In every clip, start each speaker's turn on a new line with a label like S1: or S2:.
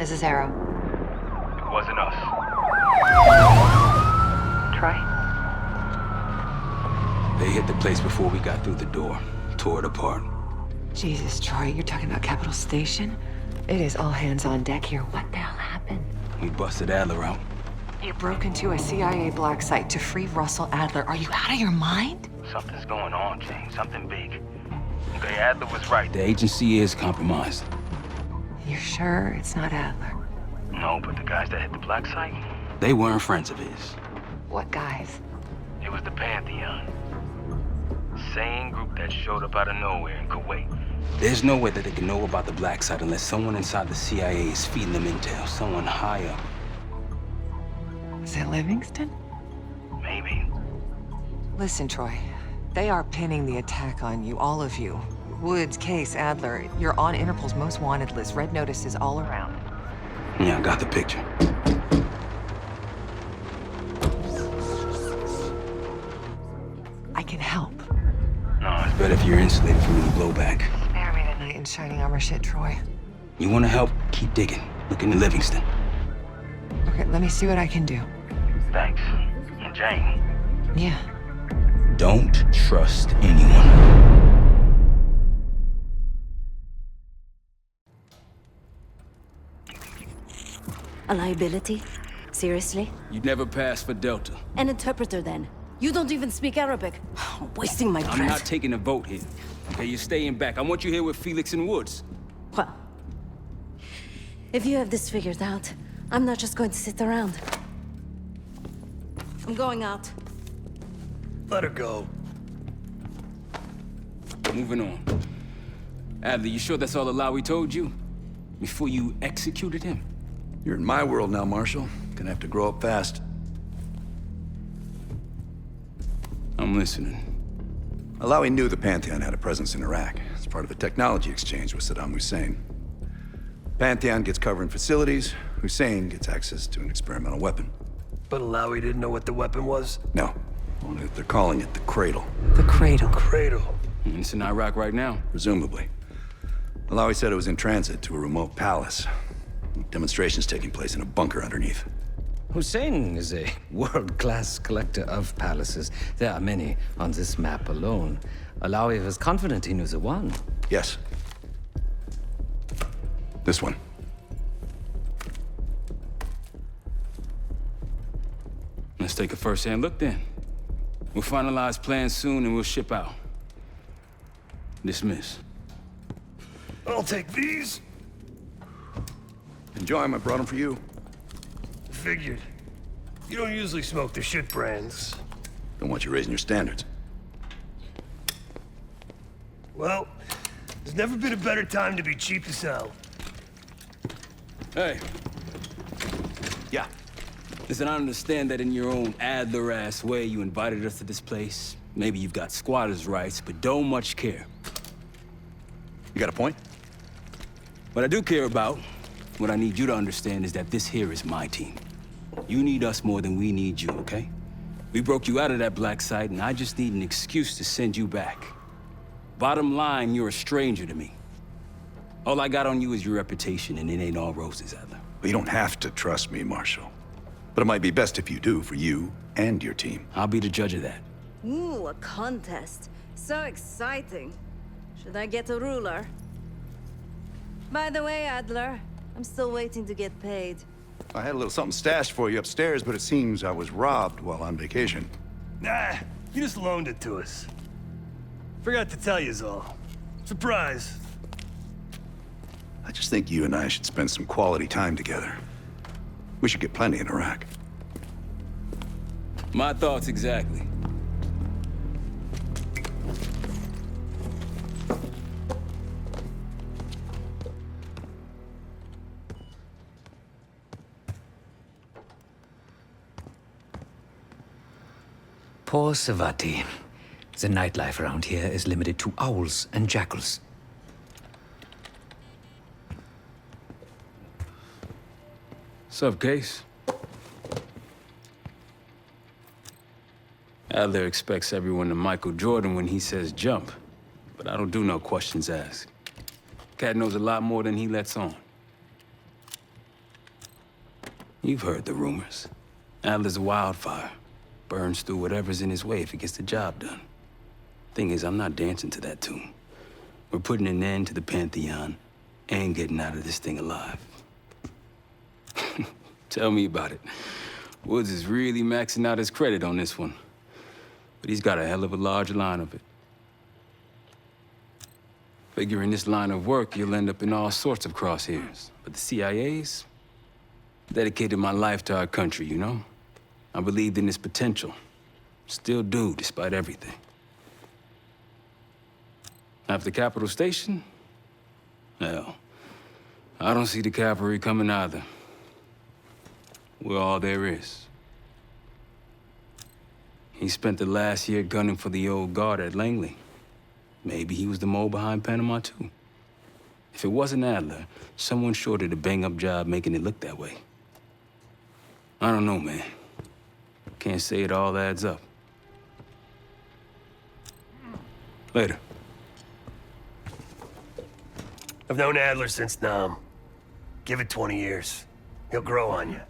S1: This is Arrow.
S2: It wasn't us.
S1: Troy?
S3: They hit the place before we got through the door. Tore it apart.
S1: Jesus, Troy, you're talking about Capitol Station? It is all hands on deck here. What the hell happened?
S3: We busted Adler out.
S1: You broke into a CIA black site to free Russell Adler. Are you out of your mind?
S2: Something's going on, James. Something big. Okay, Adler was right.
S3: The agency is compromised.
S1: You're sure it's not Adler?
S2: No, but the guys that hit the black site,
S3: They weren't friends of his.
S1: What guys?
S2: it was the Pantheon. Same group that showed up out of nowhere in Kuwait.
S3: There's no way that they can know about the black site unless someone inside the CIA is feeding them intel. Someone high up.
S1: Is it Livingston?
S2: Maybe.
S1: Listen, Troy. They are pinning the attack on you, all of you. Woods, Case, Adler. You're on Interpol's most wanted list. Red notices all around.
S3: Yeah, I got the picture.
S1: I can help.
S2: No, it's
S3: But if you're insulated from any blowback,
S1: Spare me tonight in shining armor shit, Troy.
S3: you want to help, keep digging. Look into Livingston.
S1: Okay, let me see what I can do.
S2: thanks. And Jane,
S1: Yeah.
S3: Don't trust anyone.
S4: A liability? Seriously?
S3: You'd never pass for Delta.
S4: An interpreter then? You don't even speak Arabic. Wasting my breath.
S3: I'm not taking a vote here. Okay, you're staying back. I want you here with Felix and Woods.
S4: Well, if you have this figured out, I'm not just going to sit around. I'm going out.
S5: Let her go.
S3: Moving on. Adler, you sure that's all the lie we told you? Before you executed him?
S5: You're in my world now, Marshal. Gonna have to grow up fast.
S3: I'm listening.
S5: Alawi knew the Pantheon had a presence in Iraq. It's part of a technology exchange with Saddam Hussein. Pantheon gets cover in facilities. Hussein gets access to an experimental weapon.
S6: But Alawi didn't know what the weapon was?
S5: No, only that they're calling it the Cradle,
S1: The cradle.
S6: Cradle.
S3: It's in Iraq right now.
S5: presumably. Alawi said it was in transit to a remote palace. Demonstrations taking place in a bunker underneath.
S7: Hussein is a world-class collector of palaces. There are many on this map alone. Alawi was confident he knew the one.
S5: Yes. This one.
S3: Let's take a first-hand look then. We'll finalize plans soon and we'll ship out. Dismiss.
S6: I'll take these.
S5: Enjoy 'em, I brought them for you.
S6: Figured. You don't usually smoke the shit brands.
S5: Don't want you raising your standards.
S6: Well, there's never been a better time to be cheap as hell.
S3: Hey,
S5: Yeah.
S3: listen, I understand that in your own Adler-ass way you invited us to this place. Maybe you've got squatters' rights, but don't much care.
S5: You got a point?
S3: What I do care about, what I need you to understand is that this here is my team. You need us more than we need you, okay? We broke you out of that black site, and I just need an excuse to send you back. Bottom line, you're a stranger to me. All I got on you is your reputation, and it ain't all roses, Adler.
S5: Well, you don't have to trust me, Marshal. But it might be best if you do, for you and your team.
S3: I'll be the judge of that.
S4: Ooh, a contest. So exciting. Should I get a ruler? By the way, Adler, I'm still waiting to get paid.
S5: I had a little something stashed for you upstairs, but it seems I was robbed while on vacation.
S6: Nah, you just loaned it to us. Forgot to tell yous all. Surprise.
S5: I just think you and I should spend some quality time together. We should get plenty in Iraq.
S3: My thoughts exactly.
S7: Poor Savati. The nightlife around here is limited to owls and jackals.
S3: Sup, Case? Adler expects everyone to Michael Jordan when he says jump, but I don't do no questions asked. Cat knows a lot more than he lets on. You've heard the rumors. Adler's a wildfire. Burns through whatever's in his way if he gets the job done. Thing is, I'm not dancing to that tune. We're putting an end to the Pantheon and getting out of this thing alive. Tell me about it. Woods is really maxing out his credit on this one. But he's got a hell of a large line of it. Figure in this line of work, you'll end up in all sorts of crosshairs. But the CIA's dedicated my life to our country, you know? I believed in its potential. Still do, despite everything. After Capital Station? Hell, I don't see the cavalry coming either. We're all there is. He spent the last year gunning for the old guard at Langley. Maybe he was the mole behind Panama, too. If it wasn't Adler, someone sure did a bang-up job making it look that way. I don't know, man. Can't say it all adds up. Later.
S6: I've known Adler since Nam. Give it 20 years. He'll grow on you.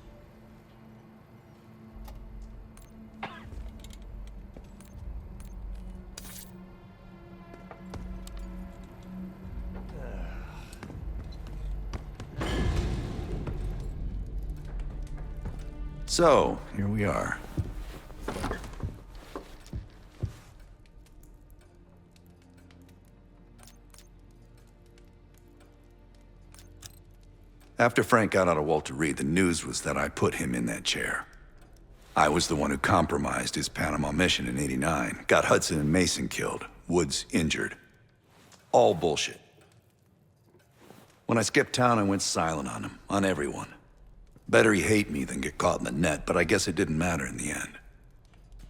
S5: So, here we are. After Frank got out of Walter Reed, the news was that I put him in that chair. I was the one who compromised his Panama mission in '89, got Hudson and Mason killed, Woods injured. All bullshit. When I skipped town, I went silent on him, on everyone. Better he hate me than get caught in the net, but I guess it didn't matter in the end.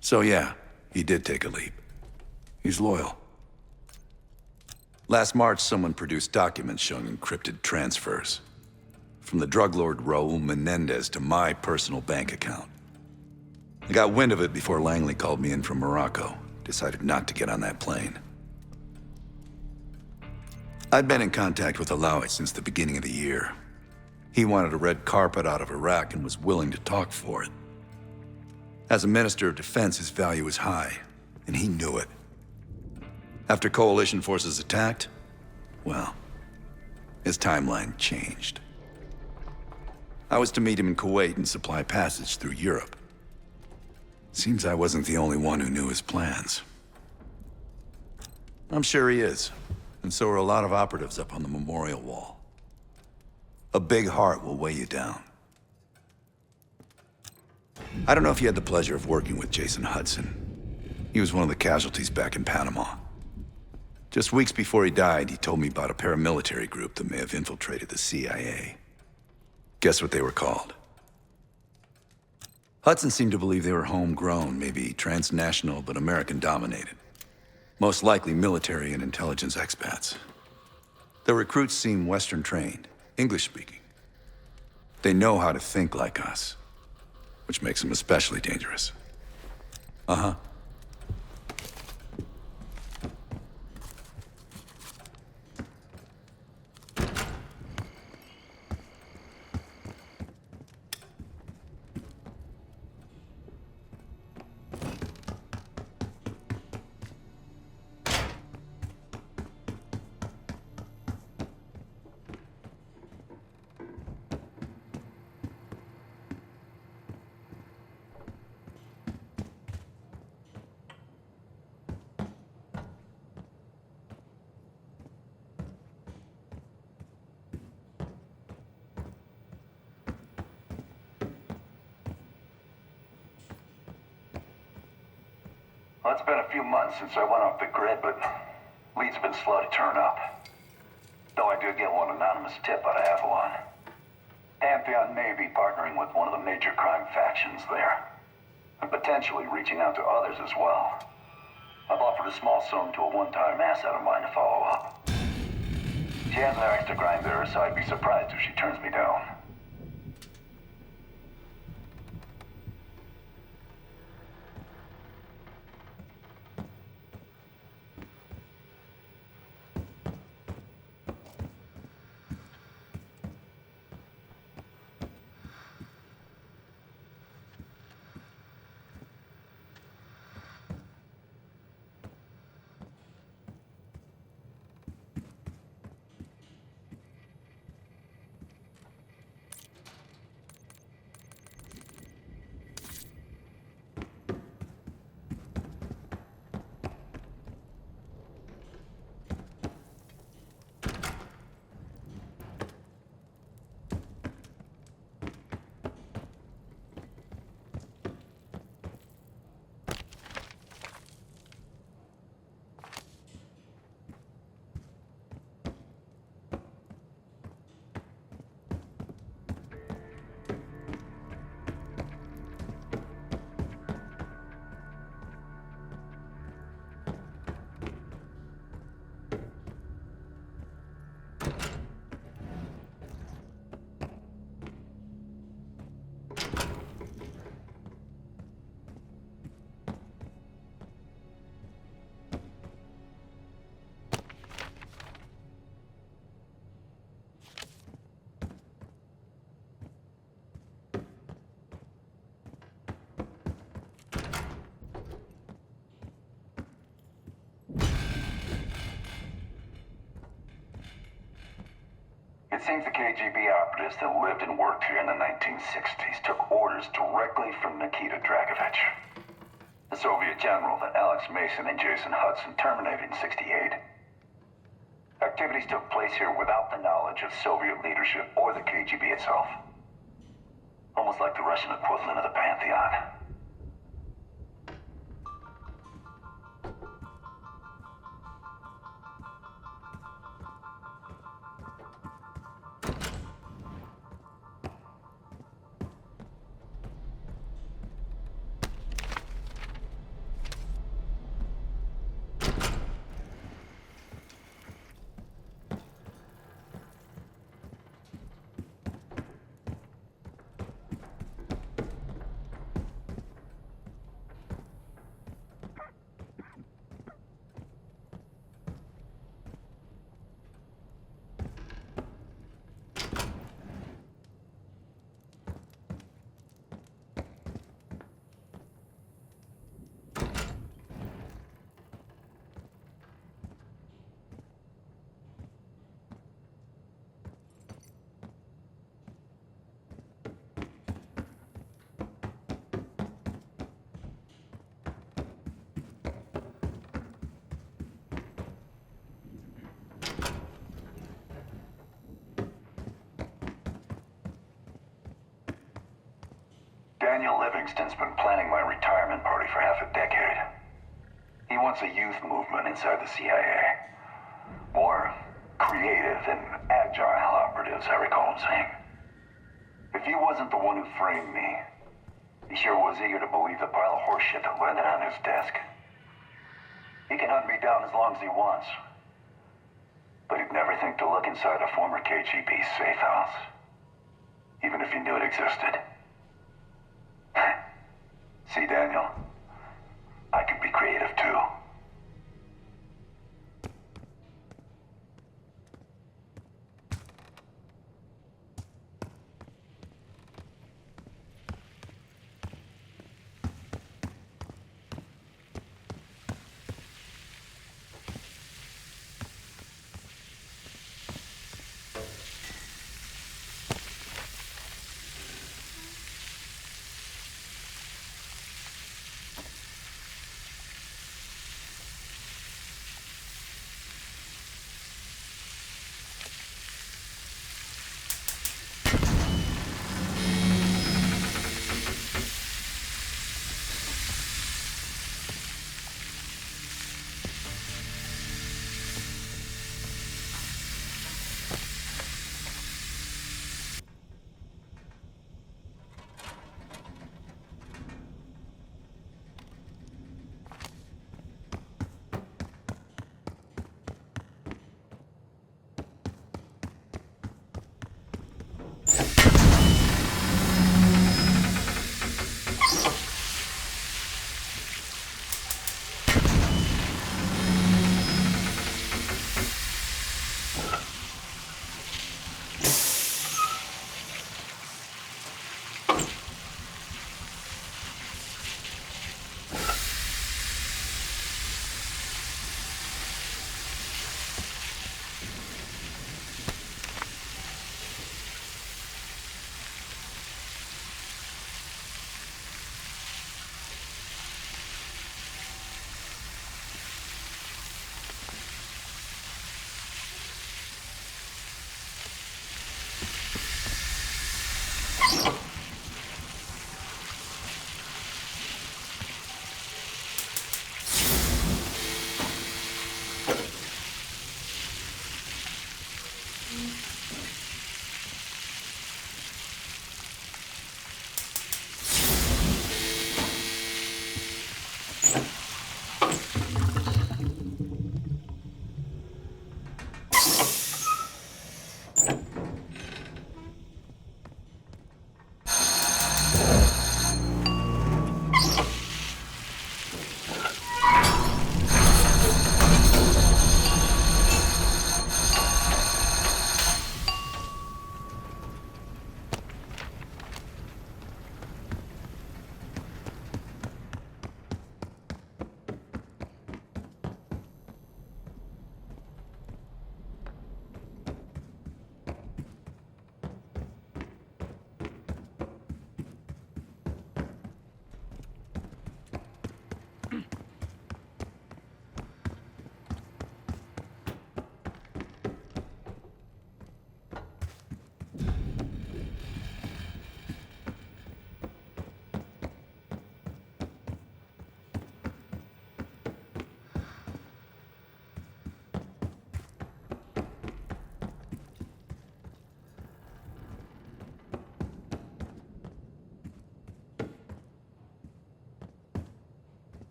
S5: So yeah, he did take a leap. He's loyal. Last March, someone produced documents showing encrypted transfers. From the drug lord Raul Menendez to my personal bank account. I got wind of it before Langley called me in from Morocco. Decided not to get on that plane. I'd been in contact with Alawi since the beginning of the year. He wanted a red carpet out of Iraq and was willing to talk for it. As a Minister of Defense, his value is high, and he knew it. After coalition forces attacked, well, his timeline changed. I was to meet him in Kuwait and supply passage through Europe. Seems I wasn't the only one who knew his plans. I'm sure he is, and so are a lot of operatives up on the memorial wall. A big heart will weigh you down. I don't know if you had the pleasure of working with Jason Hudson. He was one of the casualties back in Panama. Just weeks before he died, he told me about a paramilitary group that may have infiltrated the CIA. Guess what they were called? Hudson seemed to believe they were homegrown, maybe transnational, but American-dominated. Most likely military and intelligence expats. The recruits seem Western-trained, English-speaking. They know how to think like us, which makes them especially dangerous. Uh-huh.
S8: Well, it's been a few months since I went off the grid, but leads have been slow to turn up. Though I do get one anonymous tip out of Avalon. Pantheon may be partnering with one of the major crime factions there, and potentially reaching out to others as well. I've offered a small sum to a one-time asset of mine to follow up. She has no extra grind there, so I'd be surprised if she turns me down. seems the KGB operatives that lived and worked here in the 1960s took orders directly from Nikita Dragovich, the Soviet general that Alex Mason and Jason Hudson terminated in '68. Activities took place here without the knowledge of Soviet leadership or the KGB itself. Almost like the Russian equivalent of the Pantheon. Daniel Livingston's been planning my retirement party for half a decade. He wants a youth movement inside the CIA. More creative and agile operatives, I recall him saying. If he wasn't the one who framed me, he sure was eager to believe the pile of horseshit that landed on his desk. He can hunt me down as long as he wants. But he'd never think to look inside a former KGB safe house. Even if he knew it existed. See, Daniel?